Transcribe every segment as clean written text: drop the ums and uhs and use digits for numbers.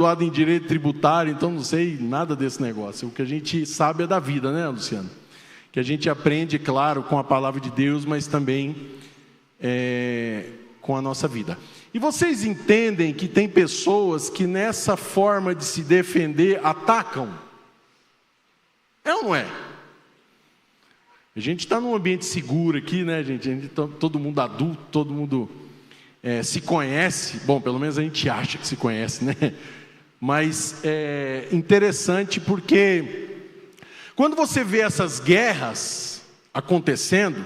Lado em direito tributário, então não sei nada desse negócio. O que a gente sabe é da vida, né, Luciano? Que a gente aprende, claro, com a palavra de Deus, mas também com a nossa vida. E vocês entendem que tem pessoas que nessa forma de se defender atacam? É ou não é? A gente está num ambiente seguro aqui, né, gente? Todo mundo adulto, todo mundo se conhece. Bom, pelo menos a gente acha que se conhece, né? Mas é interessante porque quando você vê essas guerras acontecendo,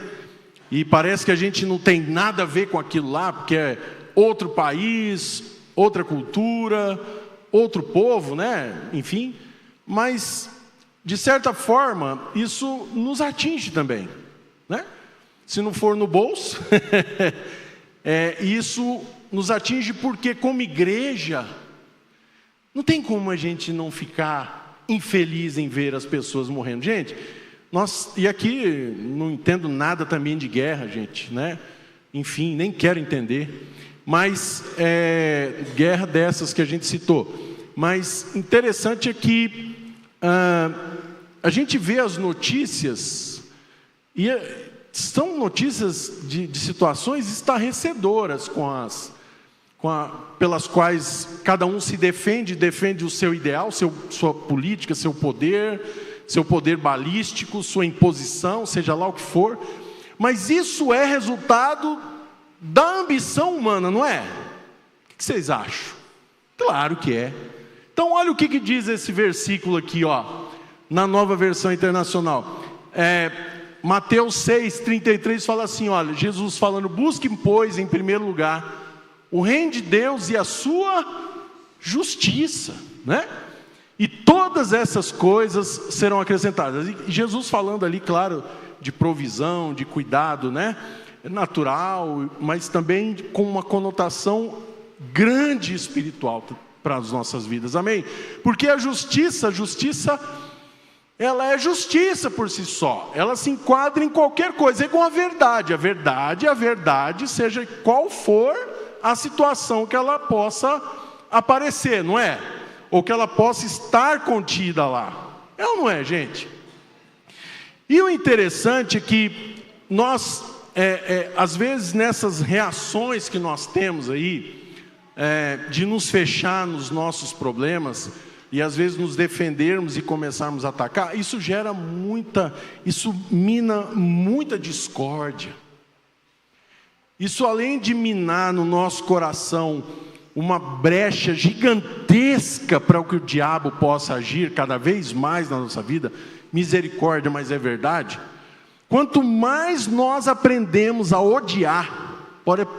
e parece que a gente não tem nada a ver com aquilo lá, porque é outro país, outra cultura, outro povo, né? Enfim, mas de certa forma isso nos atinge também, né? Se não for no bolso, isso nos atinge porque como igreja, não tem como a gente não ficar infeliz em ver as pessoas morrendo. Gente, e aqui não entendo nada também de guerra, gente, né? Enfim, nem quero entender. Mas, guerra dessas que a gente citou. Mas interessante é que a gente vê as notícias, e são notícias de situações estarrecedoras pelas quais cada um se defende o seu ideal, sua política, seu poder balístico, sua imposição, seja lá o que for. Mas isso é resultado da ambição humana, não é? O que vocês acham? Claro que é. Então olha o que diz esse versículo aqui, ó, na Nova Versão Internacional. Mateus 6:33 fala assim, olha, Jesus falando: busquem, pois, em primeiro lugar o reino de Deus e a sua justiça, né? E todas essas coisas serão acrescentadas. E Jesus falando ali, claro, de provisão, de cuidado, né? Natural, mas também com uma conotação grande espiritual para as nossas vidas, amém? Porque a justiça, ela é justiça por si só, ela se enquadra em qualquer coisa, é igual a verdade, seja qual for a situação que ela possa aparecer, não é? Ou que ela possa estar contida lá. É ou não é, gente? E o interessante é que nós, às vezes nessas reações que nós temos aí, de nos fechar nos nossos problemas, e às vezes nos defendermos e começarmos a atacar, isso mina muita discórdia. Isso, além de minar no nosso coração uma brecha gigantesca para o que o diabo possa agir cada vez mais na nossa vida, misericórdia, mas é verdade. Quanto mais nós aprendemos a odiar,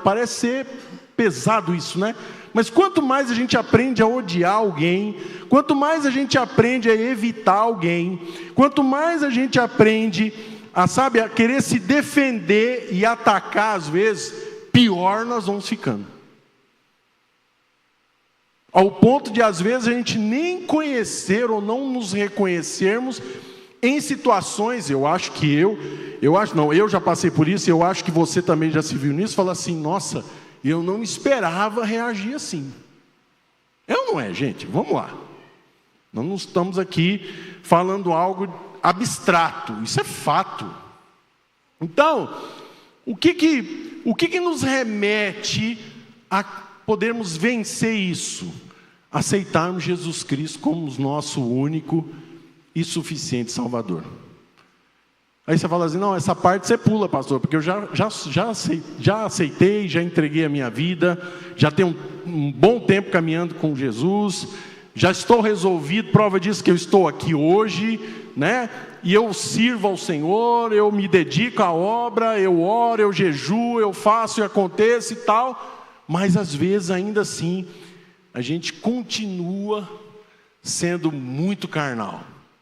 parece ser pesado isso, né? Mas quanto mais a gente aprende a odiar alguém, quanto mais a gente aprende a evitar alguém, quanto mais a gente aprende a querer se defender e atacar, às vezes, pior nós vamos ficando. Ao ponto de, às vezes, a gente nem conhecer ou não nos reconhecermos em situações, eu já passei por isso, eu acho que você também já se viu nisso, fala assim, nossa, eu não esperava reagir assim. É ou não é, gente? Vamos lá. Nós não estamos aqui falando algo abstrato, isso é fato. Então, o que nos remete a podermos vencer isso? Aceitarmos Jesus Cristo como o nosso único e suficiente Salvador. Aí você fala assim, não, essa parte você pula, pastor, porque eu já aceitei, já entreguei a minha vida, já tenho um bom tempo caminhando com Jesus, já estou resolvido, prova disso que eu estou aqui hoje, né? E eu sirvo ao Senhor, eu me dedico à obra, eu oro, eu jejuo, eu faço e aconteça e tal, mas às vezes ainda assim, a gente continua sendo muito carnal.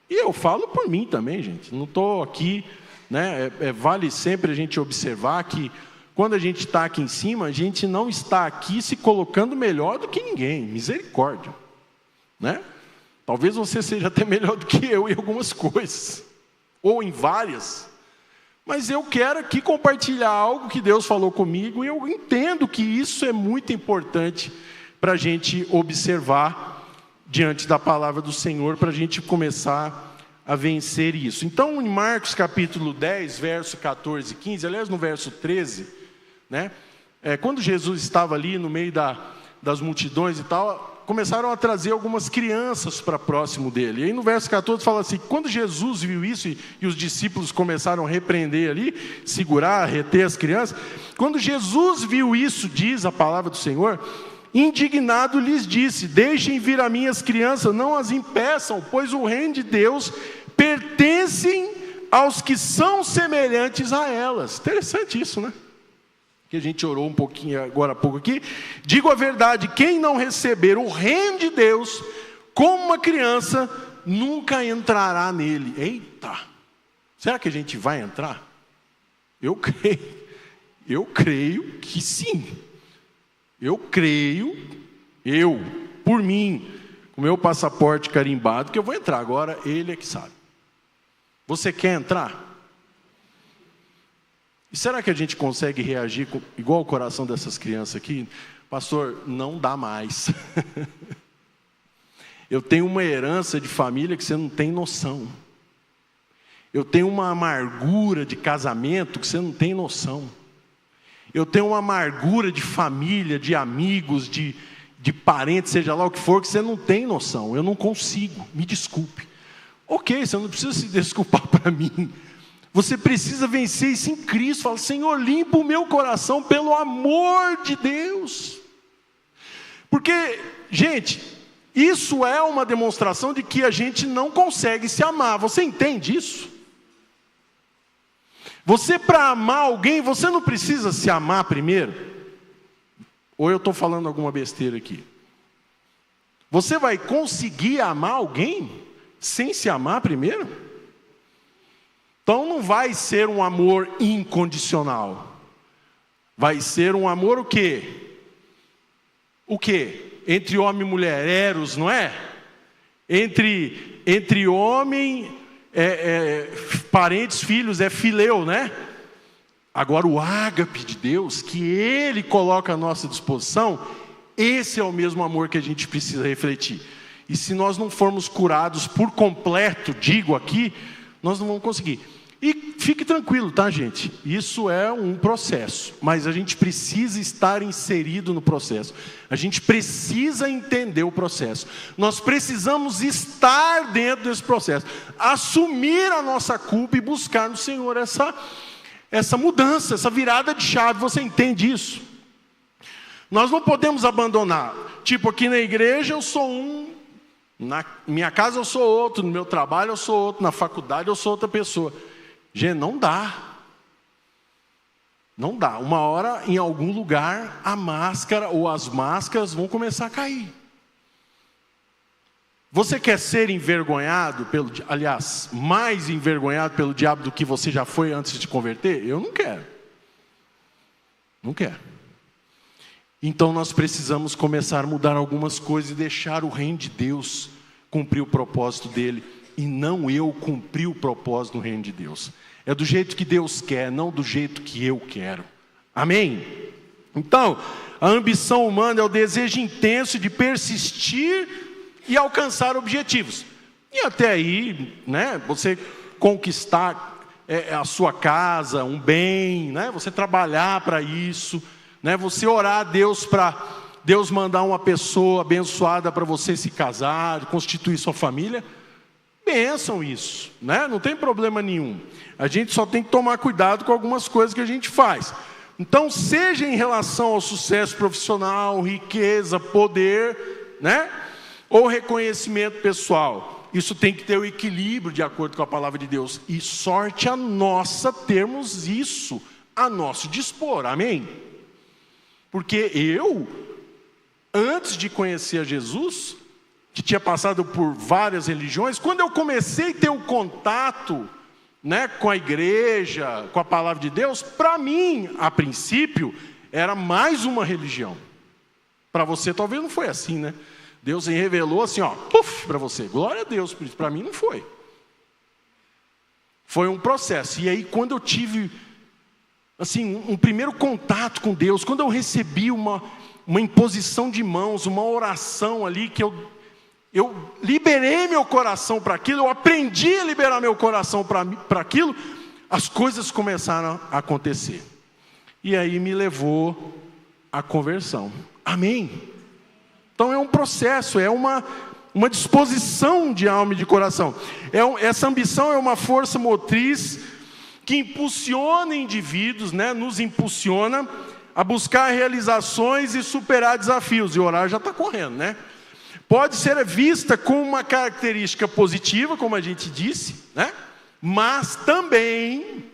E eu falo por mim também, gente, não estou aqui, né? Vale sempre a gente observar que quando a gente está aqui em cima, a gente não está aqui se colocando melhor do que ninguém, misericórdia, né? Talvez você seja até melhor do que eu em algumas coisas, ou em várias, mas eu quero aqui compartilhar algo que Deus falou comigo, e eu entendo que isso é muito importante para a gente observar diante da palavra do Senhor para a gente começar a vencer isso. Então, em Marcos capítulo 10, verso 14 e 15, aliás, no verso 13, né? Quando Jesus estava ali no meio das multidões e tal, começaram a trazer algumas crianças para próximo dele. E aí no verso 14 fala assim: quando Jesus viu isso e os discípulos começaram a repreender ali, segurar, reter as crianças, quando Jesus viu isso, diz a palavra do Senhor, indignado lhes disse: deixem vir a mim as crianças, não as impeçam, pois o reino de Deus pertence aos que são semelhantes a elas. Interessante isso, né? Que a gente orou um pouquinho agora há pouco aqui. Digo a verdade, quem não receber o reino de Deus como uma criança, nunca entrará nele. Eita! Será que a gente vai entrar? Eu creio que sim. Eu creio, por mim, com o meu passaporte carimbado, que eu vou entrar. Agora, ele é que sabe. Você quer entrar? E será que a gente consegue reagir igual o coração dessas crianças aqui? Pastor, não dá mais. Eu tenho uma herança de família que você não tem noção. Eu tenho uma amargura de casamento que você não tem noção. Eu tenho uma amargura de família, de amigos, de parentes, seja lá o que for, que você não tem noção. Eu não consigo, me desculpe. Ok, você não precisa se desculpar para mim. Você precisa vencer isso em Cristo. Fala: Senhor, limpa o meu coração pelo amor de Deus. Porque, gente, isso é uma demonstração de que a gente não consegue se amar. Você entende isso? Você, para amar alguém, você não precisa se amar primeiro? Ou eu estou falando alguma besteira aqui? Você vai conseguir amar alguém sem se amar primeiro? Então não vai ser um amor incondicional. Vai ser um amor o quê? O quê? Entre homem e mulher, eros, não é? Entre homem, parentes, filhos, é fileu, né? Agora o ágape de Deus, que Ele coloca à nossa disposição, esse é o mesmo amor que a gente precisa refletir. E se nós não formos curados por completo, digo aqui, nós não vamos conseguir. E fique tranquilo, tá, gente? Isso é um processo, mas a gente precisa estar inserido no processo. A gente precisa entender o processo. Nós precisamos estar dentro desse processo, assumir a nossa culpa e buscar no Senhor essa mudança, essa virada de chave. Você entende isso? Nós não podemos abandonar. Tipo, aqui na igreja eu sou um, na minha casa eu sou outro, no meu trabalho eu sou outro, na faculdade eu sou outra pessoa. Gente, não dá. Não dá. Uma hora, em algum lugar, a máscara ou as máscaras vão começar a cair. Você quer ser envergonhado aliás, mais envergonhado pelo diabo do que você já foi antes de se converter? Eu não quero. Não quero. Então nós precisamos começar a mudar algumas coisas e deixar o reino de Deus cumprir o propósito dele. E não eu cumprir o propósito no reino de Deus. É do jeito que Deus quer, não do jeito que eu quero. Amém? Então, a ambição humana é o desejo intenso de persistir e alcançar objetivos. E até aí, né, você conquistar a sua casa, um bem, né, você trabalhar para isso, né, você orar a Deus para Deus mandar uma pessoa abençoada para você se casar, constituir sua família. Bênção isso, né? Não tem problema nenhum. A gente só tem que tomar cuidado com algumas coisas que a gente faz. Então, seja em relação ao sucesso profissional, riqueza, poder, né? Ou reconhecimento pessoal. Isso tem que ter o equilíbrio de acordo com a palavra de Deus. E sorte a nossa termos isso a nosso dispor. Amém? Porque eu, antes de conhecer a Jesus, que tinha passado por várias religiões, quando eu comecei a ter um contato, né, com a igreja, com a palavra de Deus, para mim, a princípio, era mais uma religião. Para você talvez não foi assim, né? Deus revelou assim, ó, puf, para você. Glória a Deus por isso. Para mim não foi. Foi um processo. E aí quando eu tive, assim, um primeiro contato com Deus, quando eu recebi uma imposição de mãos, uma oração ali que eu eu liberei meu coração para aquilo, eu aprendi a liberar meu coração para aquilo, as coisas começaram a acontecer. E aí me levou à conversão. Amém? Então é um processo, é uma disposição de alma e de coração. Essa ambição é uma força motriz que impulsiona indivíduos, né? Nos impulsiona a buscar realizações e superar desafios. E o horário já está correndo, né? Pode ser vista como uma característica positiva, como a gente disse, né? Mas também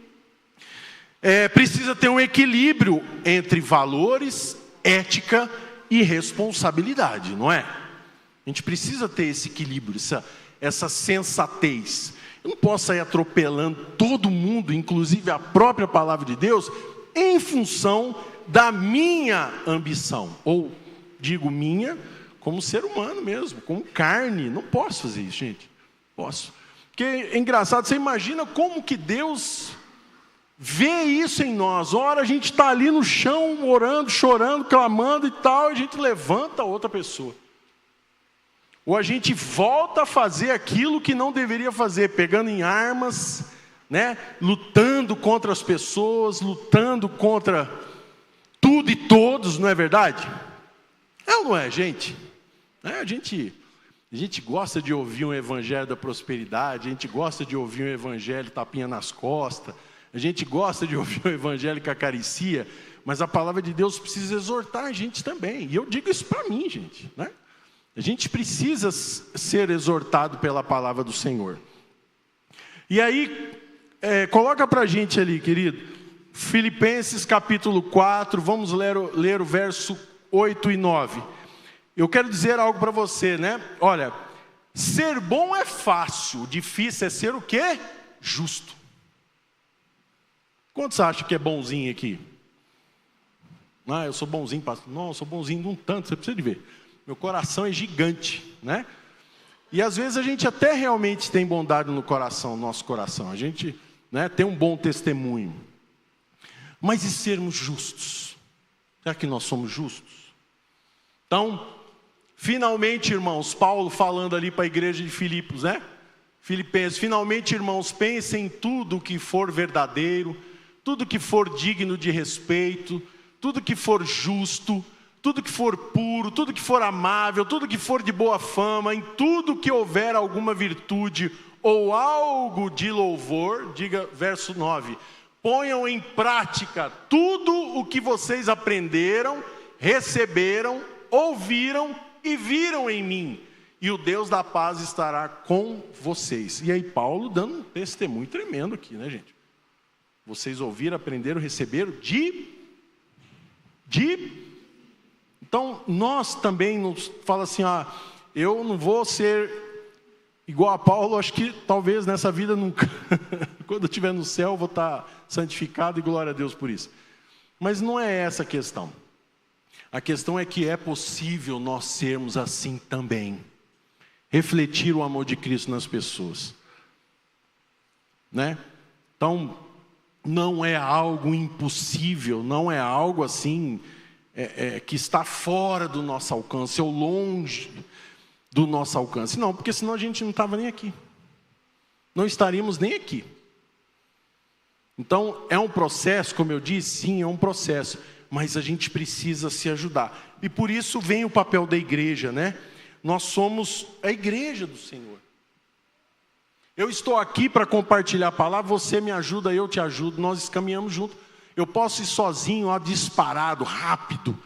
precisa ter um equilíbrio entre valores, ética e responsabilidade, não é? A gente precisa ter esse equilíbrio, essa sensatez. Eu não posso sair atropelando todo mundo, inclusive a própria palavra de Deus, em função da minha ambição. Ou, digo minha, como ser humano mesmo, como carne. Não posso fazer isso, gente. Posso. Porque é engraçado, você imagina como que Deus vê isso em nós. Ora, a gente está ali no chão, orando, chorando, clamando e tal, e a gente levanta outra pessoa. Ou a gente volta a fazer aquilo que não deveria fazer, pegando em armas, né? Lutando contra as pessoas, lutando contra tudo e todos, não é verdade? É ou não é, gente? A gente gosta de ouvir um evangelho da prosperidade, a gente gosta de ouvir um evangelho tapinha nas costas, a gente gosta de ouvir um evangelho que acaricia, mas a palavra de Deus precisa exortar a gente também. E eu digo isso para mim, gente, né? A gente precisa ser exortado pela palavra do Senhor. E aí, coloca para a gente ali, querido, Filipenses capítulo 4, vamos ler o verso 8 e 9. Eu quero dizer algo para você, né? Olha, ser bom é fácil, difícil é ser o quê? Justo. Quantos acham que é bonzinho aqui? Eu sou bonzinho, pastor. Não, eu sou bonzinho de um tanto, você precisa de ver. Meu coração é gigante, né? E às vezes a gente até realmente tem bondade no coração, no nosso coração. A gente, né, tem um bom testemunho. Mas e sermos justos? Será que nós somos justos? Então, finalmente, irmãos, Paulo falando ali para a igreja de Filipos, né? Filipenses, finalmente, irmãos, pensem em tudo que for verdadeiro, tudo que for digno de respeito, tudo que for justo, tudo que for puro, tudo que for amável, tudo que for de boa fama, em tudo que houver alguma virtude ou algo de louvor, diga verso 9, ponham em prática tudo o que vocês aprenderam, receberam, ouviram e viram em mim, e o Deus da paz estará com vocês. E aí Paulo dando um testemunho tremendo aqui, né, gente? Vocês ouviram, aprenderam, receberam Então, nós também nos fala assim, eu não vou ser igual a Paulo, acho que talvez nessa vida nunca. Quando eu estiver no céu, eu vou estar santificado e glória a Deus por isso. Mas não é essa a questão. A questão é que é possível nós sermos assim também. Refletir o amor de Cristo nas pessoas. Né? Então, não é algo impossível, não é algo assim... que está fora do nosso alcance, ou longe do nosso alcance. Não, porque senão a gente não estava nem aqui. Não estaríamos nem aqui. Então, é um processo, como eu disse, sim, é um processo. Mas a gente precisa se ajudar. E por isso vem o papel da igreja, né? Nós somos a igreja do Senhor. Eu estou aqui para compartilhar a palavra, você me ajuda, eu te ajudo, nós caminhamos juntos. Eu posso ir sozinho, disparado, rápido,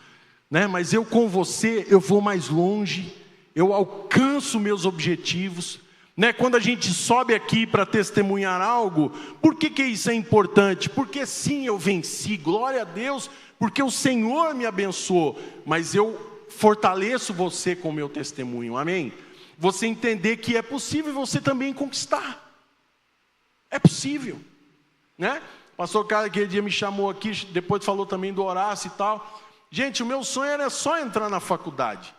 né? Mas eu com você, eu vou mais longe, eu alcanço meus objetivos, né? Quando a gente sobe aqui para testemunhar algo, por que isso é importante? Porque sim, eu venci, glória a Deus, porque o Senhor me abençoou, mas eu fortaleço você com o meu testemunho, amém? Você entender que é possível você também conquistar, é possível, né? O pastor Carlos aquele dia me chamou aqui, depois falou também do Horácio e tal. Gente, o meu sonho era só entrar na faculdade.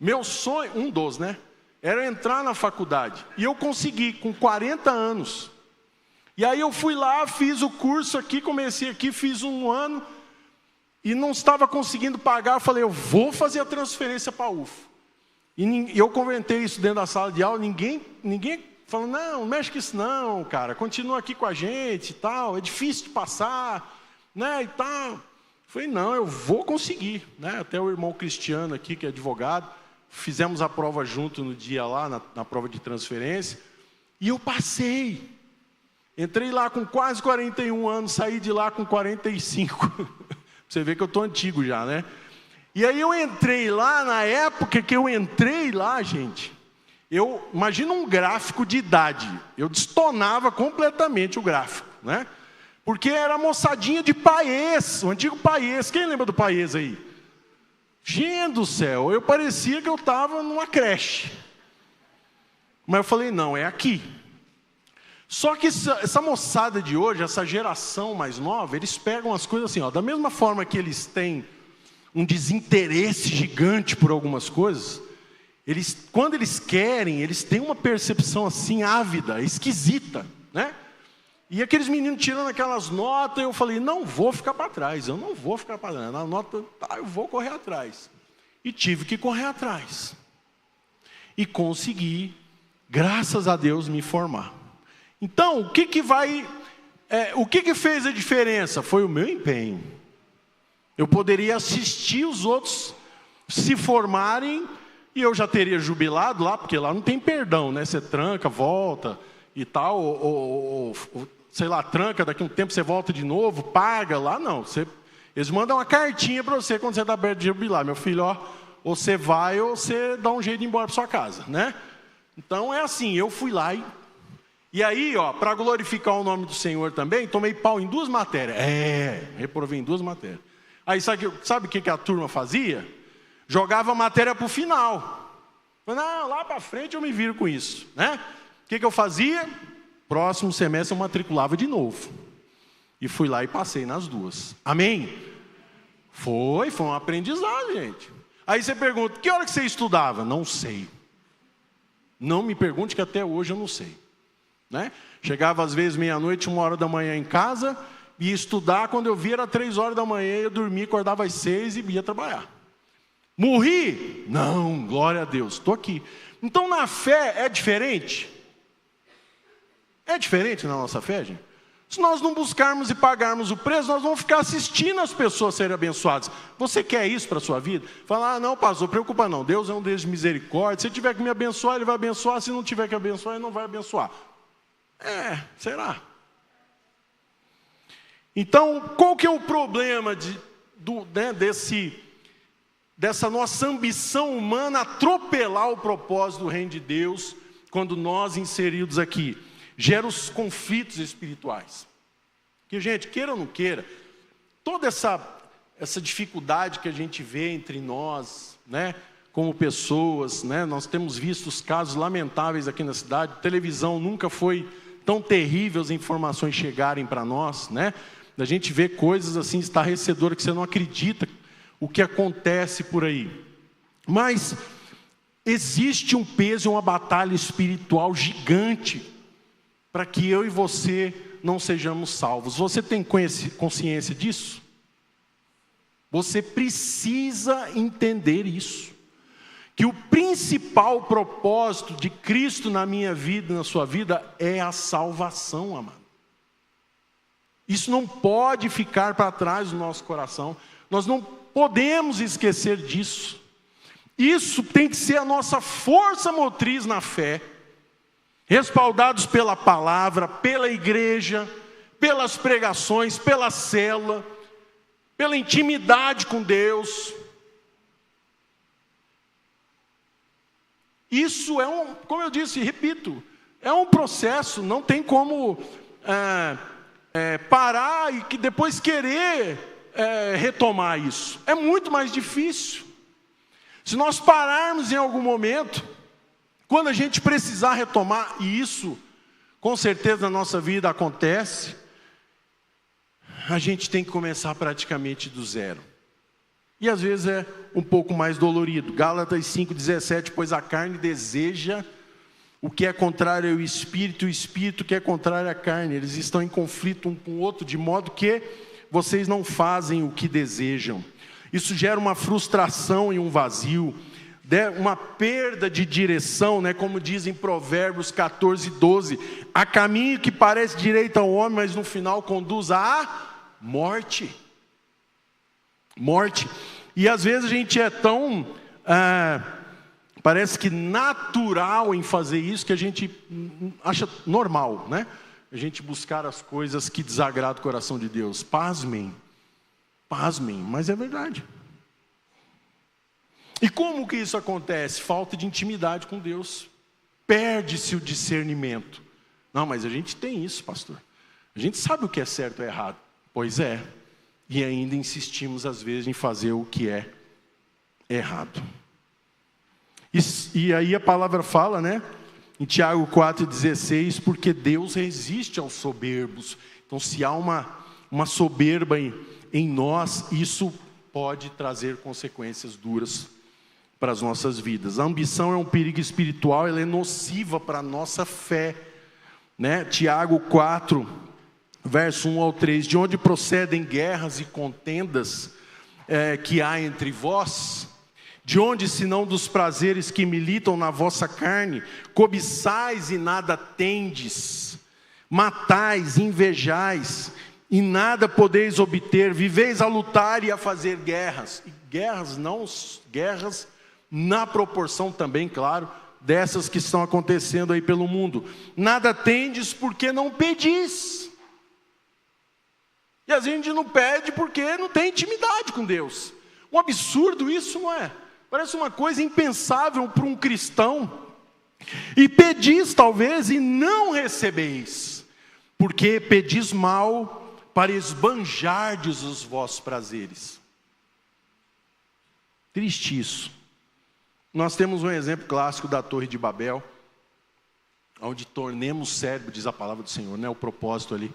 Meu sonho, um dos, né? Era entrar na faculdade. E eu consegui, com 40 anos. E aí eu fui lá, fiz o curso aqui, comecei aqui, fiz 1 ano. E não estava conseguindo pagar, eu falei, eu vou fazer a transferência para a UFO. E eu comentei isso dentro da sala de aula, ninguém falou, não mexe com isso não, cara, continua aqui com a gente e tal, é difícil de passar, né, e tal. Falei, não, eu vou conseguir, né? Até o irmão Cristiano aqui, que é advogado, fizemos a prova junto no dia lá, na prova de transferência, e eu passei. Entrei lá com quase 41 anos, saí de lá com 45. Você vê que eu estou antigo já, né? E aí eu entrei lá, na época que eu entrei lá, gente, imagina um gráfico de idade, eu destonava completamente o gráfico, né? Porque era a moçadinha de Paes, o antigo Paes. Quem lembra do Paes aí? Gente do céu, eu parecia que eu estava numa creche. Mas eu falei, não, é aqui. Só que essa moçada de hoje, essa geração mais nova, eles pegam as coisas assim, ó, da mesma forma que eles têm um desinteresse gigante por algumas coisas, quando eles querem, eles têm uma percepção assim ávida, esquisita, né? E aqueles meninos tirando aquelas notas, eu falei, não vou ficar para trás, eu não vou ficar para trás. Na nota, eu vou correr atrás. E tive que correr atrás. E consegui, graças a Deus, me formar. Então, o que fez a diferença? Foi o meu empenho. Eu poderia assistir os outros se formarem, e eu já teria jubilado lá, porque lá não tem perdão, né? Você tranca, volta e tal, ou sei lá, tranca, daqui a um tempo você volta de novo, paga, lá não. Eles mandam uma cartinha para você quando você está perto de jubilar. Meu filho, ó, ou você vai ou você dá um jeito de ir embora para sua casa, né? Então é assim, eu fui lá e aí, ó, para glorificar o nome do Senhor também, tomei pau em 2 matérias. Reprovei em 2 matérias. Aí sabe o que a turma fazia? Jogava a matéria para o final. Não, lá para frente eu me viro com isso, né? O que eu fazia? Próximo semestre eu matriculava de novo. E fui lá e passei nas 2. Amém? Foi um aprendizado, gente. Aí você pergunta, que hora que você estudava? Não sei. Não me pergunte que até hoje eu não sei. Né? Chegava às vezes meia-noite, 1 hora da manhã em casa, ia estudar, quando eu via era 3 horas da manhã, eu dormia, acordava às 6 e ia trabalhar. Morri? Não, glória a Deus, estou aqui. Então na fé é diferente? É diferente na nossa fé, gente? Se nós não buscarmos e pagarmos o preço, nós vamos ficar assistindo as pessoas serem abençoadas. Você quer isso para a sua vida? Fala, não, pastor, preocupa não, Deus é um Deus de misericórdia, se tiver que me abençoar, Ele vai abençoar, se não tiver que abençoar, Ele não vai abençoar. Será? Então, qual que é o problema dessa nossa ambição humana atropelar o propósito do reino de Deus, quando nós inseridos aqui? Gera os conflitos espirituais. Que, gente, queira ou não queira, toda essa dificuldade que a gente vê entre nós, né, como pessoas, né, nós temos visto os casos lamentáveis aqui na cidade, televisão nunca foi tão terrível as informações chegarem para nós, né? A gente vê coisas assim estarrecedoras que você não acredita o que acontece por aí. Mas existe um peso e uma batalha espiritual gigante para que eu e você não sejamos salvos. Você tem consciência disso? Você precisa entender isso. Que o principal propósito de Cristo na minha vida e na sua vida é a salvação, amado. Isso não pode ficar para trás do nosso coração. Nós não podemos esquecer disso. Isso tem que ser a nossa força motriz na fé. Respaldados pela palavra, pela igreja, pelas pregações, pela célula, pela intimidade com Deus. Isso como eu disse, repito, é um processo, não tem como parar e que depois querer retomar isso. É muito mais difícil. Se nós pararmos em algum momento, quando a gente precisar retomar, e isso com certeza na nossa vida acontece, a gente tem que começar praticamente do zero. E às vezes é um pouco mais dolorido. Gálatas 5,17, pois a carne deseja o que é contrário ao Espírito, e o Espírito que é contrário à carne. Eles estão em conflito um com o outro, de modo que vocês não fazem o que desejam. Isso gera uma frustração e um vazio. uma perda de direção, né? Como diz em Provérbios 14:12, há caminho que parece direito ao homem, mas no final conduz à morte. Morte. E às vezes a gente é tão, parece que natural em fazer isso, que a gente acha normal, né? A gente buscar as coisas que desagradam o coração de Deus. Pasmem, mas é verdade. E como que isso acontece? Falta de intimidade com Deus. Perde-se o discernimento. Não, mas a gente tem isso, pastor. A gente sabe o que é certo e errado. Pois é. E ainda insistimos às vezes em fazer o que é errado. E aí a palavra fala, né? Em Tiago 4,16, porque Deus resiste aos soberbos. Então se há uma soberba em nós, isso pode trazer consequências duras para as nossas vidas. A ambição é um perigo espiritual, ela é nociva para a nossa fé, né? Tiago 4, verso 1 ao 3, de onde procedem guerras e contendas que há entre vós? De onde, senão dos prazeres que militam na vossa carne? Cobiçais e nada tendes, matais, invejais, e nada podeis obter, viveis a lutar e a fazer guerras. E guerras na proporção também, claro, dessas que estão acontecendo aí pelo mundo. Nada tendes porque não pedis. E a gente não pede porque não tem intimidade com Deus. Um absurdo isso, não é? Parece uma coisa impensável para um cristão. E pedis talvez e não recebeis, porque pedis mal para esbanjardes os vossos prazeres. Triste isso. Nós temos um exemplo clássico da Torre de Babel, onde tornemos célebre, diz a palavra do Senhor, né? O propósito ali,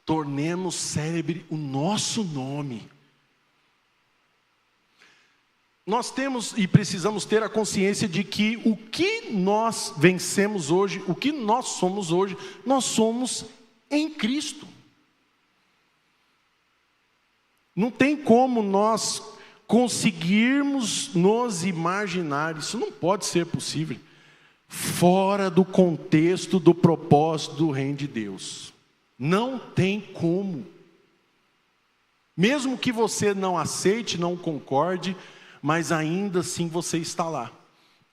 tornemos célebre o nosso nome. Nós temos e precisamos ter a consciência de que o que nós vencemos hoje, o que nós somos hoje, nós somos em Cristo. Não tem como nós conseguirmos nos imaginar, isso não pode ser possível, fora do contexto do propósito do reino de Deus. Não tem como. Mesmo que você não aceite, não concorde, mas ainda assim você está lá.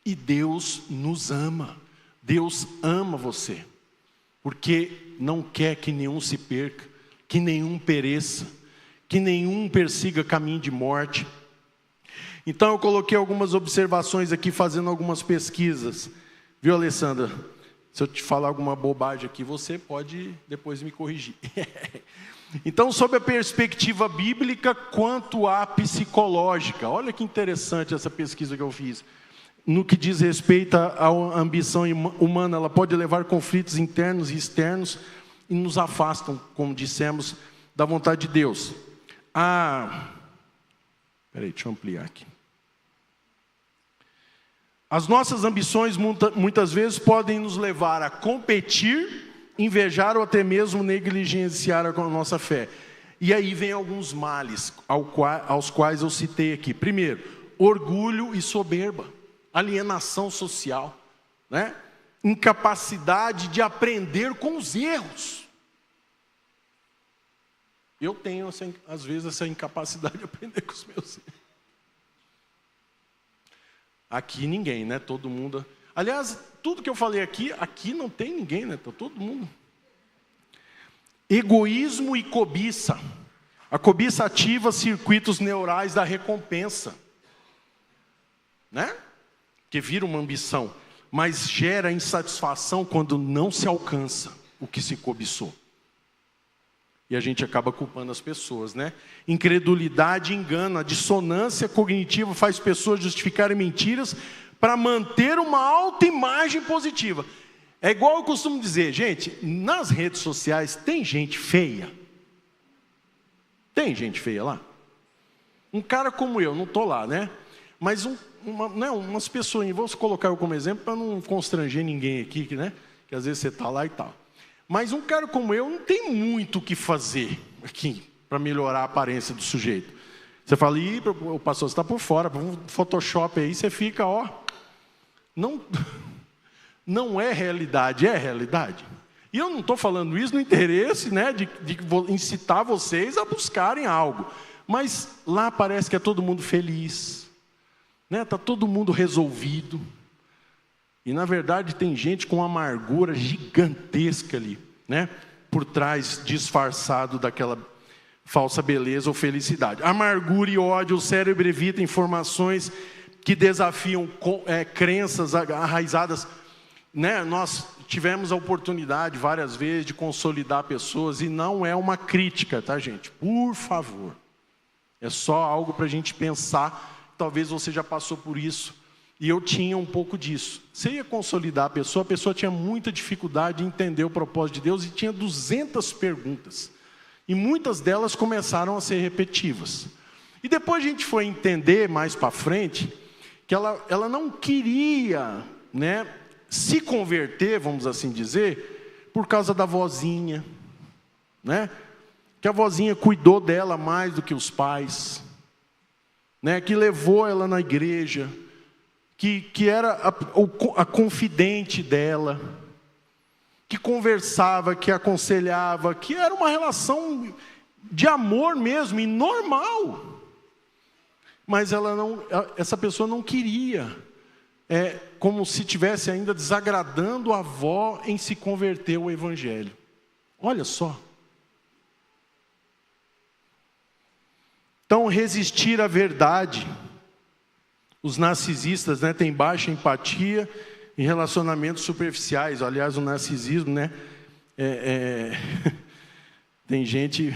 E Deus nos ama. Deus ama você. Porque não quer que nenhum se perca, que nenhum pereça, que nenhum persiga caminho de morte. Então eu coloquei algumas observações aqui, fazendo algumas pesquisas. Viu, Alessandra? Se eu te falar alguma bobagem aqui, você pode depois me corrigir. Então, sob a perspectiva bíblica quanto à psicológica. Olha que interessante essa pesquisa que eu fiz. No que diz respeito à ambição humana, ela pode levar conflitos internos e externos e nos afastam, como dissemos, da vontade de Deus. Peraí, deixa eu ampliar aqui. As nossas ambições muitas vezes podem nos levar a competir, invejar ou até mesmo negligenciar a nossa fé. E aí vem alguns males aos quais eu citei aqui. Primeiro, orgulho e soberba, alienação social, né? Incapacidade de aprender com os erros. Eu tenho, às vezes, essa incapacidade de aprender com os meus erros. Aqui ninguém, né? Todo mundo. Aliás, tudo que eu falei aqui não tem ninguém, né? Tá todo mundo. Egoísmo e cobiça. A cobiça ativa circuitos neurais da recompensa, né? Que vira uma ambição, mas gera insatisfação quando não se alcança o que se cobiçou. E a gente acaba culpando as pessoas, né? Incredulidade engana, a dissonância cognitiva faz pessoas justificarem mentiras para manter uma autoimagem positiva. É igual eu costumo dizer, gente, nas redes sociais tem gente feia. Tem gente feia lá. Um cara como eu, não estou lá, né? Mas umas pessoas, vamos colocar eu como exemplo para não constranger ninguém aqui, né? Que às vezes você está lá e tal. Mas um cara como eu não tem muito o que fazer aqui para melhorar a aparência do sujeito. Você fala, ih, o pastor está por fora, para um Photoshop aí, você fica, ó. Não é realidade, é realidade. E eu não estou falando isso no interesse, né, de incitar vocês a buscarem algo. Mas lá parece que é todo mundo feliz, né? Está todo mundo resolvido. E na verdade tem gente com uma amargura gigantesca ali, né? Por trás, disfarçado daquela falsa beleza ou felicidade. Amargura e ódio, o cérebro evita informações que desafiam crenças arraizadas, né? Nós tivemos a oportunidade várias vezes de consolidar pessoas, e não é uma crítica, tá, gente? Por favor. É só algo para a gente pensar. Talvez você já passou por isso, e eu tinha um pouco disso. Você ia consolidar a pessoa tinha muita dificuldade em entender o propósito de Deus, e tinha 200 perguntas. E muitas delas começaram a ser repetitivas. E depois a gente foi entender mais para frente que ela não queria, né, se converter, vamos assim dizer, por causa da vozinha, né? Que a vozinha cuidou dela mais do que os pais, né? Que levou ela na igreja, que era a confidente dela, que conversava, que aconselhava, que era uma relação de amor mesmo, e normal. Mas essa pessoa não queria, como se estivesse ainda desagradando a avó em se converter ao Evangelho. Olha só. Então, resistir à verdade. Os narcisistas, né, têm baixa empatia em relacionamentos superficiais. Aliás, o narcisismo, né, tem gente...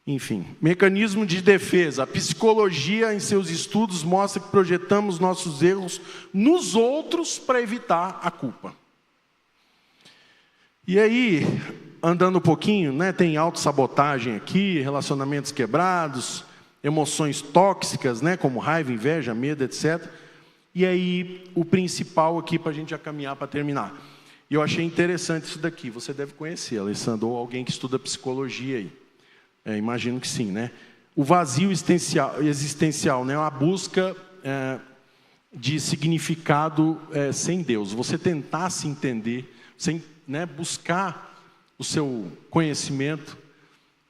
Enfim, mecanismo de defesa. A psicologia, em seus estudos, mostra que projetamos nossos erros nos outros para evitar a culpa. E aí, andando um pouquinho, né, tem autossabotagem aqui, relacionamentos quebrados, emoções tóxicas, né, como raiva, inveja, medo, etc. E aí, o principal aqui para a gente já caminhar para terminar. E eu achei interessante isso daqui. Você deve conhecer, Alessandro, ou alguém que estuda psicologia aí. Imagino que sim, né? O vazio existencial, né? A busca de significado sem Deus. Você tentar se entender, né, buscar o seu conhecimento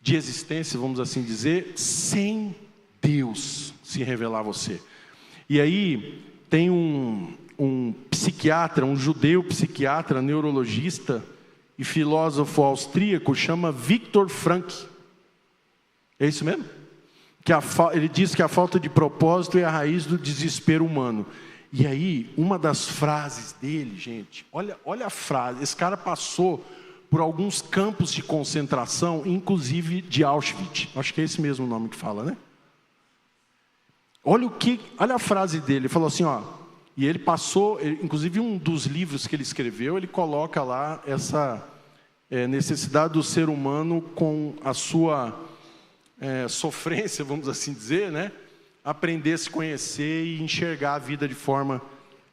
de existência, vamos assim dizer, sem Deus se revelar a você. E aí tem um psiquiatra, um judeu psiquiatra, neurologista e filósofo austríaco, chama Viktor Frankl. É isso mesmo? Ele diz que a falta de propósito é a raiz do desespero humano. E aí, uma das frases dele, gente, olha a frase. Esse cara passou por alguns campos de concentração, inclusive de Auschwitz. Acho que é esse mesmo nome que fala, né? Olha a frase dele. Ele falou assim, ó, e ele passou, inclusive um dos livros que ele escreveu, ele coloca lá essa necessidade do ser humano com a sua sofrência, vamos assim dizer, né? Aprender a se conhecer e enxergar a vida de forma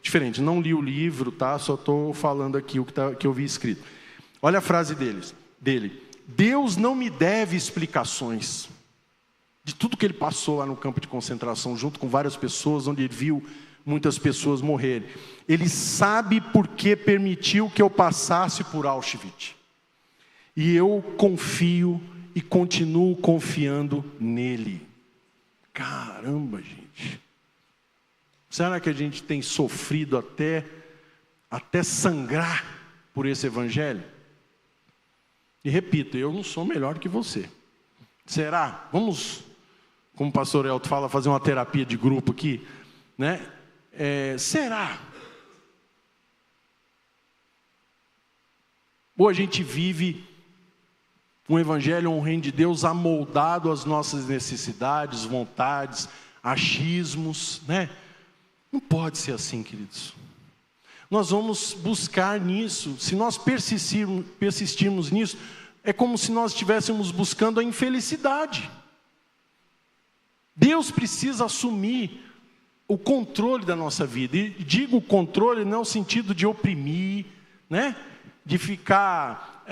diferente. Não li o livro, tá? Só estou falando aqui o que eu vi escrito. Olha a frase dele. Deus não me deve explicações de tudo que ele passou lá no campo de concentração, junto com várias pessoas, onde ele viu muitas pessoas morrerem. Ele sabe por que permitiu que eu passasse por Auschwitz. E eu confio e continuo confiando nele. Caramba, gente. Será que a gente tem sofrido até sangrar por esse evangelho? E repito, eu não sou melhor que você. Será? Vamos, como o pastor Elton fala, fazer uma terapia de grupo aqui, né? Será? Ou a gente vive um evangelho, um reino de Deus amoldado às nossas necessidades, vontades, achismos, né? Não pode ser assim, queridos. Nós vamos buscar nisso. Se nós persistirmos nisso, é como se nós estivéssemos buscando a infelicidade. Deus precisa assumir o controle da nossa vida. E digo controle não no sentido de oprimir, né? De ficar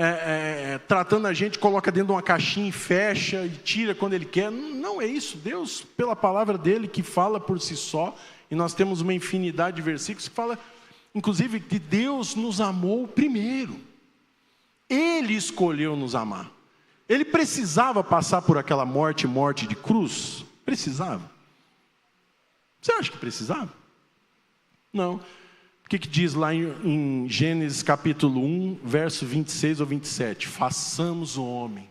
tratando a gente, coloca dentro de uma caixinha e fecha, e tira quando Ele quer. Não é isso. Deus, pela palavra dEle, que fala por si só, e nós temos uma infinidade de versículos que fala, inclusive, que Deus nos amou primeiro. Ele escolheu nos amar. Ele precisava passar por aquela morte de cruz? Precisava. Você acha que precisava? Não. O que diz lá em Gênesis capítulo 1, verso 26 ou 27? Façamos o homem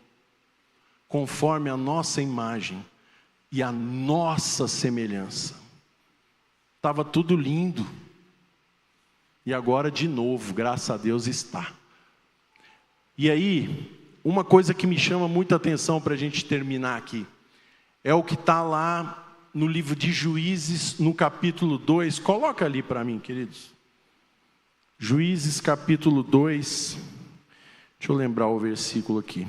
conforme a nossa imagem e a nossa semelhança. Estava tudo lindo. E agora de novo, graças a Deus, está. E aí, uma coisa que me chama muita atenção para a gente terminar aqui, é o que está lá no livro de Juízes, no capítulo 2. Coloca ali para mim, queridos. Juízes capítulo 2. Deixa eu lembrar o versículo aqui.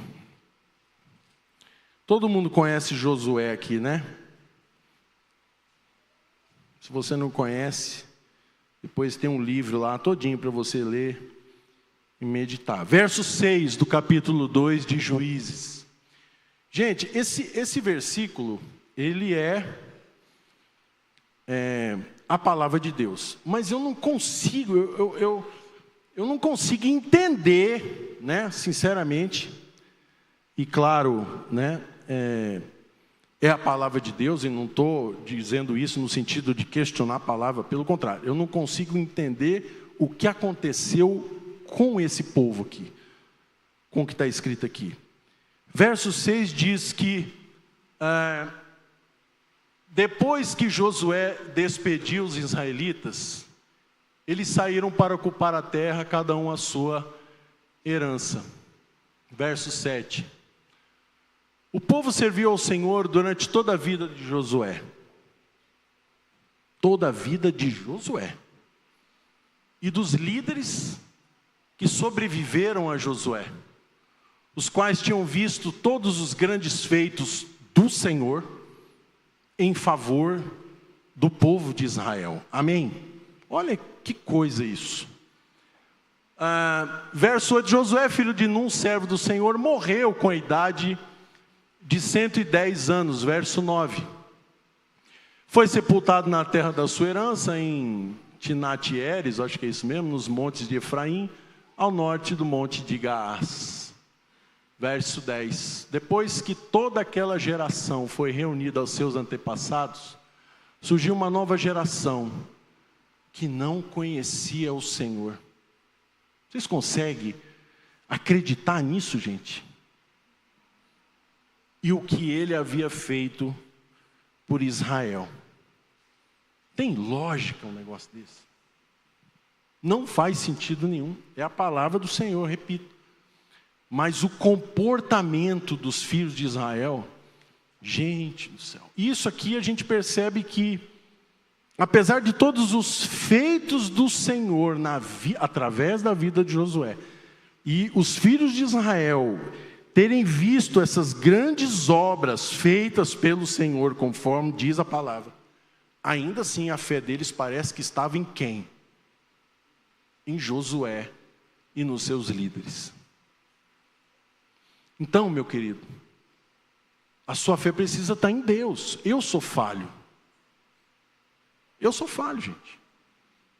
Todo mundo conhece Josué aqui, né? Se você não conhece, depois tem um livro lá, todinho para você ler e meditar. Verso 6 do capítulo 2 de Juízes. Gente, esse versículo, ele é a palavra de Deus. Mas eu não consigo, eu não consigo entender, né, sinceramente. E claro, né, é a palavra de Deus, e não estou dizendo isso no sentido de questionar a palavra, pelo contrário, eu não consigo entender o que aconteceu com esse povo aqui, com o que está escrito aqui. Verso 6 diz que, depois que Josué despediu os israelitas, eles saíram para ocupar a terra, cada um a sua herança. Verso 7. O povo serviu ao Senhor durante toda a vida de Josué. Toda a vida de Josué. E dos líderes que sobreviveram a Josué, os quais tinham visto todos os grandes feitos do Senhor em favor do povo de Israel. Amém? Olha que coisa isso. Verso 8, Josué, filho de Nun, servo do Senhor, morreu com a idade de 110 anos. Verso 9. Foi sepultado na terra da sua herança, em Timnat-Heres, acho que é isso mesmo, nos montes de Efraim, ao norte do monte de Gaás. Verso 10. Depois que toda aquela geração foi reunida aos seus antepassados, surgiu uma nova geração que não conhecia o Senhor. Vocês conseguem acreditar nisso, gente? E o que ele havia feito por Israel. Tem lógica um negócio desse? Não faz sentido nenhum. É a palavra do Senhor, repito. Mas o comportamento dos filhos de Israel, gente do céu. Isso aqui a gente percebe que, apesar de todos os feitos do Senhor através da vida de Josué, e os filhos de Israel terem visto essas grandes obras feitas pelo Senhor, conforme diz a palavra, ainda assim a fé deles parece que estava em quem? Em Josué e nos seus líderes. Então, meu querido, a sua fé precisa estar em Deus. Eu sou falho. Eu sou falho, gente.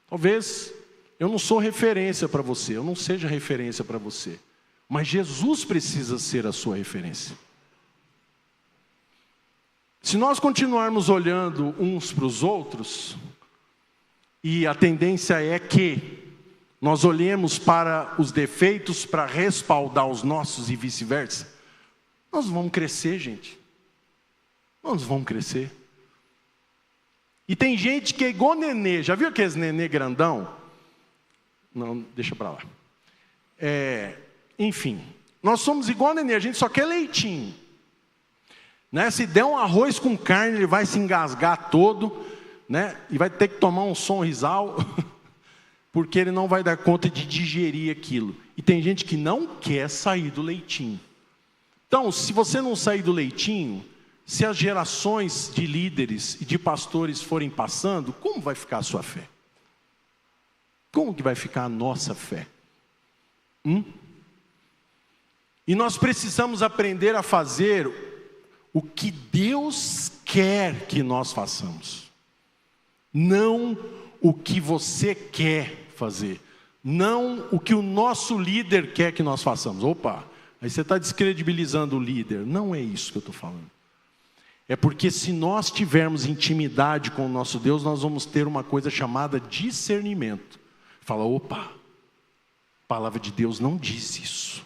Talvez eu não sou referência para você, eu não seja referência para você. Mas Jesus precisa ser a sua referência. Se nós continuarmos olhando uns para os outros, e a tendência é que nós olhemos para os defeitos para respaldar os nossos e vice-versa, nós vamos crescer, gente. Nós vamos crescer. E tem gente que é igual nenê. Já viu aqueles nenê grandão? Não, deixa para lá. Enfim, nós somos igual nenê, a gente só quer leitinho. Né? Se der um arroz com carne, ele vai se engasgar todo, né? E vai ter que tomar um Sonrisal, porque ele não vai dar conta de digerir aquilo. E tem gente que não quer sair do leitinho. Então, se você não sair do leitinho, se as gerações de líderes e de pastores forem passando, como vai ficar a sua fé? Como que vai ficar a nossa fé? E nós precisamos aprender a fazer o que Deus quer que nós façamos. Não o que você quer fazer. Não o que o nosso líder quer que nós façamos. Opa, aí você está descredibilizando o líder. Não é isso que eu estou falando. É porque se nós tivermos intimidade com o nosso Deus, nós vamos ter uma coisa chamada discernimento. Fala, opa, a palavra de Deus não diz isso.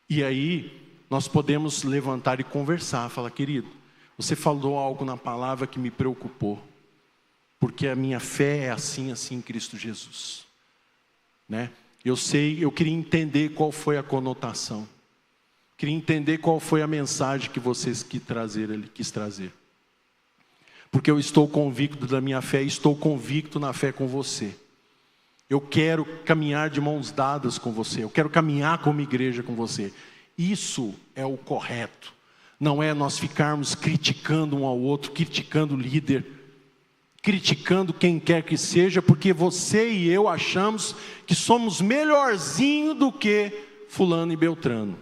E aí, nós podemos levantar e conversar. Falar, querido, você falou algo na palavra que me preocupou. Porque a minha fé é assim, assim em Cristo Jesus. Né? Eu queria entender qual foi a conotação. Queria entender qual foi a mensagem que vocês quis trazer. Porque eu estou convicto da minha fé, estou convicto na fé com você. Eu quero caminhar de mãos dadas com você. Eu quero caminhar como igreja com você. Isso é o correto. Não é nós ficarmos criticando um ao outro, criticando o líder, criticando quem quer que seja, porque você e eu achamos que somos melhorzinho do que fulano e beltrano.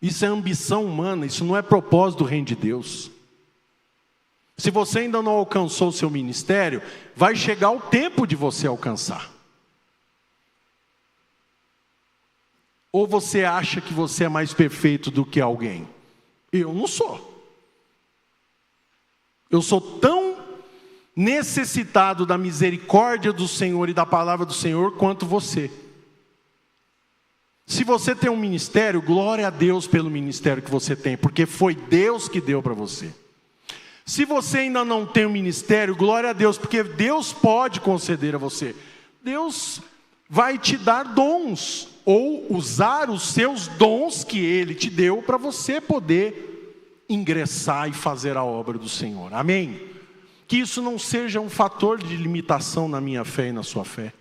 Isso é ambição humana, isso não é propósito do reino de Deus. Se você ainda não alcançou o seu ministério, vai chegar o tempo de você alcançar. Ou você acha que você é mais perfeito do que alguém? Eu não sou. Eu sou tão necessitado da misericórdia do Senhor e da palavra do Senhor quanto você. Se você tem um ministério, glória a Deus pelo ministério que você tem, porque foi Deus que deu para você. Se você ainda não tem um ministério, glória a Deus, porque Deus pode conceder a você. Deus vai te dar dons, ou usar os seus dons que Ele te deu para você poder ingressar e fazer a obra do Senhor. Amém? Que isso não seja um fator de limitação na minha fé e na sua fé.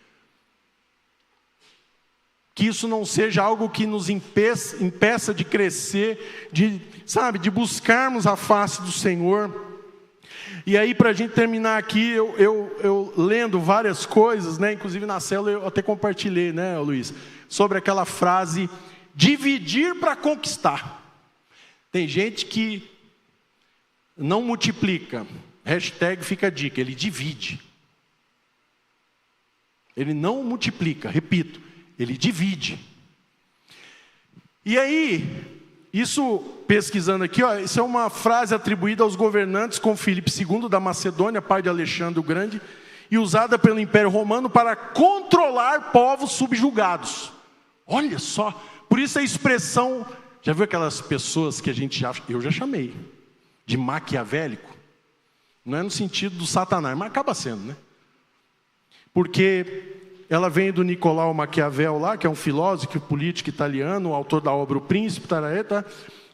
Que isso não seja algo que nos impeça de crescer, de buscarmos a face do Senhor. E aí, para a gente terminar aqui, eu lendo várias coisas, né? Inclusive na célula eu até compartilhei, né, Luiz? Sobre aquela frase, dividir para conquistar. Tem gente que não multiplica, hashtag fica a dica, ele divide. Ele não multiplica, repito, ele divide. E aí, isso, pesquisando aqui, isso é uma frase atribuída aos governantes com Filipe II da Macedônia, pai de Alexandre o Grande, e usada pelo Império Romano para controlar povos subjugados. Olha só, por isso a expressão, já viu aquelas pessoas que eu já chamei, de maquiavélico? Não é no sentido do Satanás, mas acaba sendo, né? Porque ela vem do Nicolau Maquiavel lá, que é um filósofo político italiano, o autor da obra O Príncipe,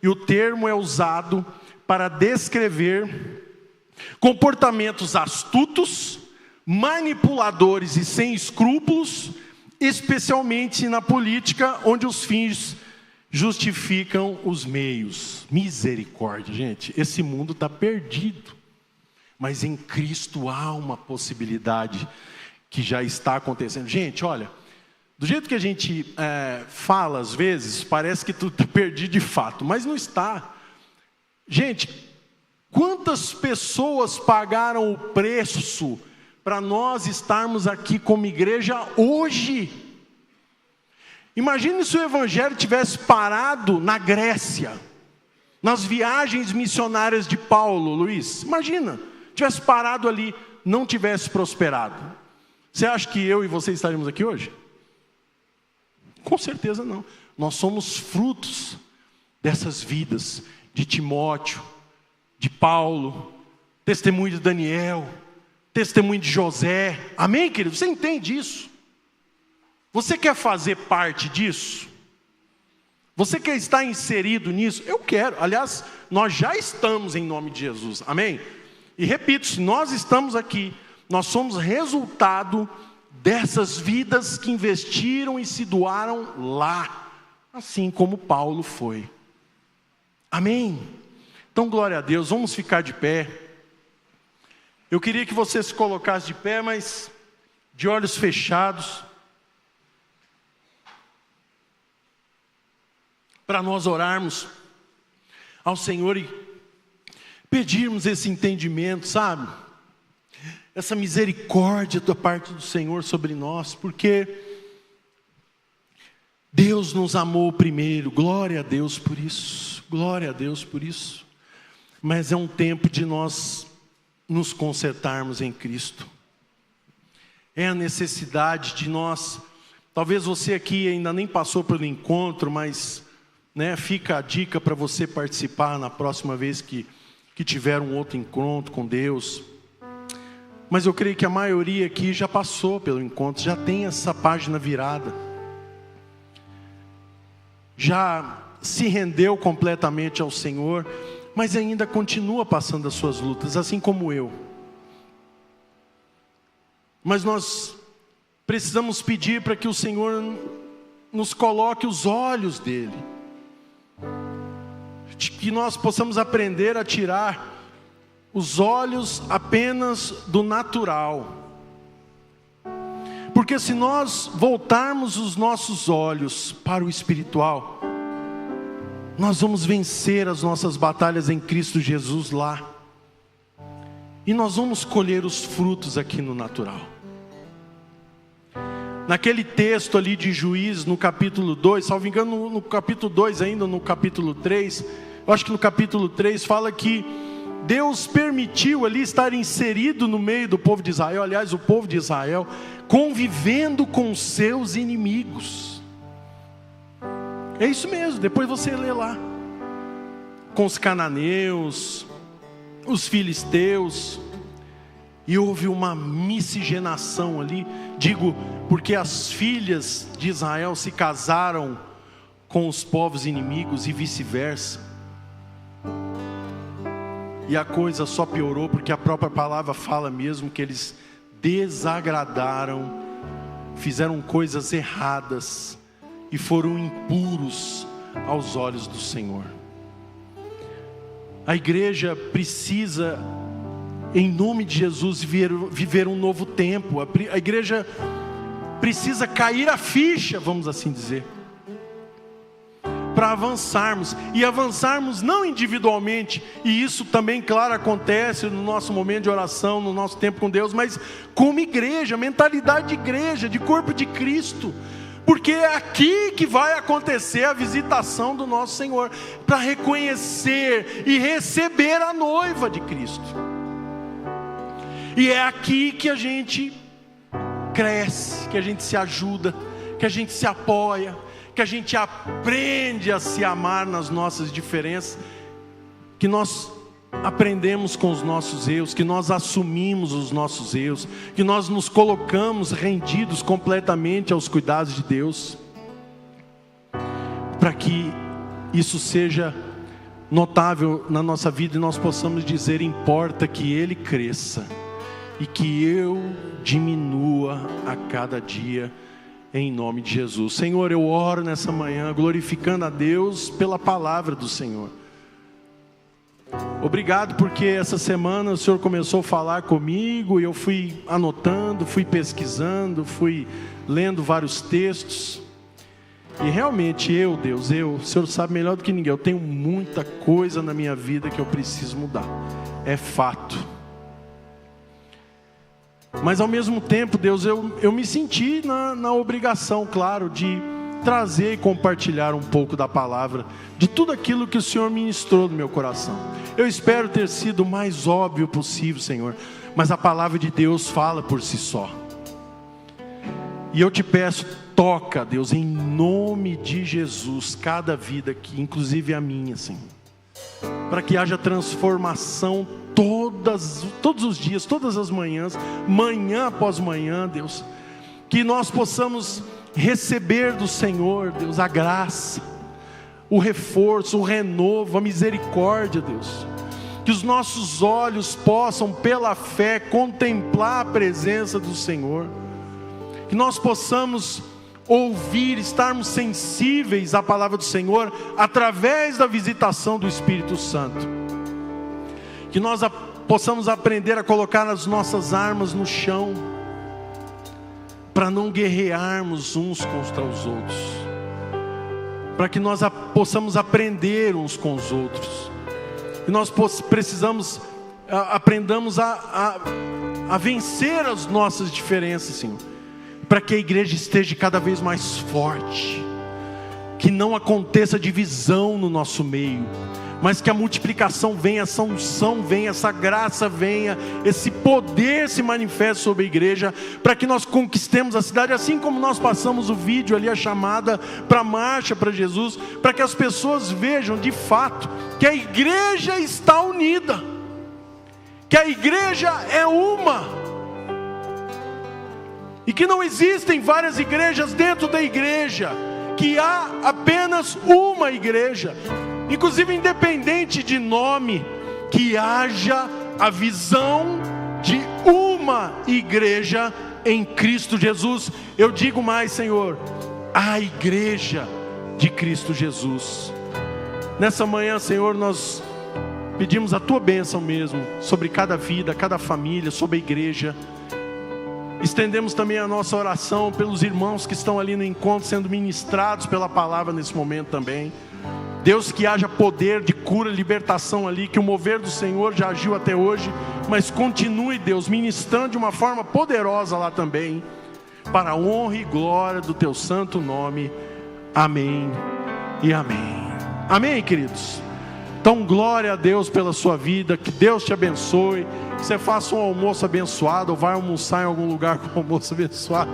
e o termo é usado para descrever comportamentos astutos, manipuladores e sem escrúpulos, especialmente na política, onde os fins justificam os meios. Misericórdia, gente, esse mundo está perdido, mas em Cristo há uma possibilidade que já está acontecendo. Gente, olha, do jeito que a gente fala às vezes, parece que tudo está perdido de fato, mas não está. Gente, quantas pessoas pagaram o preço para nós estarmos aqui como igreja hoje? Imagine se o evangelho tivesse parado na Grécia, nas viagens missionárias de Paulo, Luiz. Imagina, tivesse parado ali, não tivesse prosperado. Você acha que eu e você estaríamos aqui hoje? Com certeza não. Nós somos frutos dessas vidas de Timóteo, de Paulo, testemunho de Daniel, testemunho de José. Amém, querido? Você entende isso? Você quer fazer parte disso? Você quer estar inserido nisso? Eu quero. Aliás, nós já estamos em nome de Jesus. Amém? E repito, se nós estamos aqui, nós somos resultado dessas vidas que investiram e se doaram lá, assim como Paulo foi. Amém? Então, glória a Deus, vamos ficar de pé. Eu queria que você se colocasse de pé, mas de olhos fechados. para nós orarmos ao Senhor e pedirmos esse entendimento, sabe? Essa misericórdia da parte do Senhor sobre nós, porque Deus nos amou primeiro, glória a Deus por isso, glória a Deus por isso. Mas é um tempo de nós nos consertarmos em Cristo. É a necessidade de nós, talvez você aqui ainda nem passou pelo encontro, mas fica a dica para você participar na próxima vez que tiver um outro encontro com Deus. Mas eu creio que a maioria aqui já passou pelo encontro, já tem essa página virada. Já se rendeu completamente ao Senhor, mas ainda continua passando as suas lutas, assim como eu. Mas nós precisamos pedir para que o Senhor nos coloque os olhos dele, que nós possamos aprender a tirar os olhos apenas do natural. Porque se nós voltarmos os nossos olhos para o espiritual, nós vamos vencer as nossas batalhas em Cristo Jesus lá. E nós vamos colher os frutos aqui no natural. Naquele texto ali de Juízes, no capítulo 2, salvo engano no capítulo 2 ainda, no capítulo 3, eu acho que no capítulo 3 fala que Deus permitiu ali estar inserido no meio do povo de Israel, aliás, o povo de Israel, convivendo com seus inimigos. É isso mesmo, depois você lê lá. Com os cananeus, os filisteus, e houve uma miscigenação ali, digo, porque as filhas de Israel se casaram com os povos inimigos e vice-versa. E a coisa só piorou, porque a própria palavra fala mesmo que eles desagradaram, fizeram coisas erradas e foram impuros aos olhos do Senhor. A igreja precisa, em nome de Jesus, viver um novo tempo. A igreja precisa cair a ficha, vamos assim dizer, para avançarmos, e avançarmos não individualmente, e isso também, claro, acontece no nosso momento de oração, no nosso tempo com Deus, mas como igreja, mentalidade de igreja, de corpo de Cristo, porque é aqui que vai acontecer a visitação do nosso Senhor, para reconhecer e receber a noiva de Cristo. E é aqui que a gente cresce, que a gente se ajuda, que a gente se apoia, que a gente aprende a se amar nas nossas diferenças, que nós aprendemos com os nossos erros, que nós assumimos os nossos erros, que nós nos colocamos rendidos completamente aos cuidados de Deus, para que isso seja notável na nossa vida e nós possamos dizer: importa que Ele cresça e que eu diminua a cada dia, em nome de Jesus. Senhor, eu oro nessa manhã glorificando a Deus pela palavra do Senhor. Obrigado porque essa semana o Senhor começou a falar comigo e eu fui anotando, fui pesquisando, fui lendo vários textos. E realmente Deus, o Senhor sabe melhor do que ninguém, eu tenho muita coisa na minha vida que eu preciso mudar. É fato. Mas ao mesmo tempo, Deus, eu me senti na obrigação, claro, de trazer e compartilhar um pouco da palavra, de tudo aquilo que o Senhor ministrou no meu coração. Eu espero ter sido o mais óbvio possível, Senhor, mas a palavra de Deus fala por si só. E eu te peço, toca, Deus, em nome de Jesus, cada vida aqui, inclusive a minha, Senhor, para que haja transformação todos os dias, todas as manhãs, manhã após manhã, Deus, que nós possamos receber do Senhor, Deus, a graça, o reforço, o renovo, a misericórdia, Deus, que os nossos olhos possam pela fé contemplar a presença do Senhor, que nós possamos ouvir, estarmos sensíveis à palavra do Senhor através da visitação do Espírito Santo, que nós possamos aprender a colocar as nossas armas no chão, para não guerrearmos uns contra os outros, para que nós possamos aprender uns com os outros. E nós aprendamos a vencer as nossas diferenças, Senhor, para que a igreja esteja cada vez mais forte, que não aconteça divisão no nosso meio, mas que a multiplicação venha, essa unção venha, essa graça venha, esse poder se manifeste sobre a igreja, para que nós conquistemos a cidade, assim como nós passamos o vídeo ali, a chamada para a marcha para Jesus, para que as pessoas vejam de fato que a igreja está unida, que a igreja é uma, e que não existem várias igrejas dentro da igreja, que há apenas uma igreja. Inclusive, independente de nome, que haja a visão de uma igreja em Cristo Jesus. Eu digo mais, Senhor, a igreja de Cristo Jesus. Nessa manhã, Senhor, nós pedimos a Tua bênção mesmo, sobre cada vida, cada família, sobre a igreja. Estendemos também a nossa oração pelos irmãos que estão ali no encontro, sendo ministrados pela palavra nesse momento também. Deus, que haja poder de cura, libertação ali, que o mover do Senhor já agiu até hoje, mas continue, Deus, ministrando de uma forma poderosa lá também, para a honra e glória do Teu santo nome. Amém e amém. Amém, queridos? Então, glória a Deus pela sua vida, que Deus te abençoe, que você faça um almoço abençoado, ou vai almoçar em algum lugar com um almoço abençoado,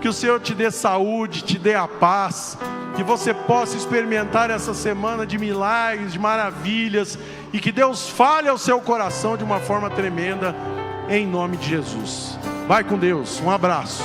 que o Senhor te dê saúde, te dê a paz, que você possa experimentar essa semana de milagres, de maravilhas, e que Deus fale ao seu coração de uma forma tremenda, em nome de Jesus. Vai com Deus, um abraço.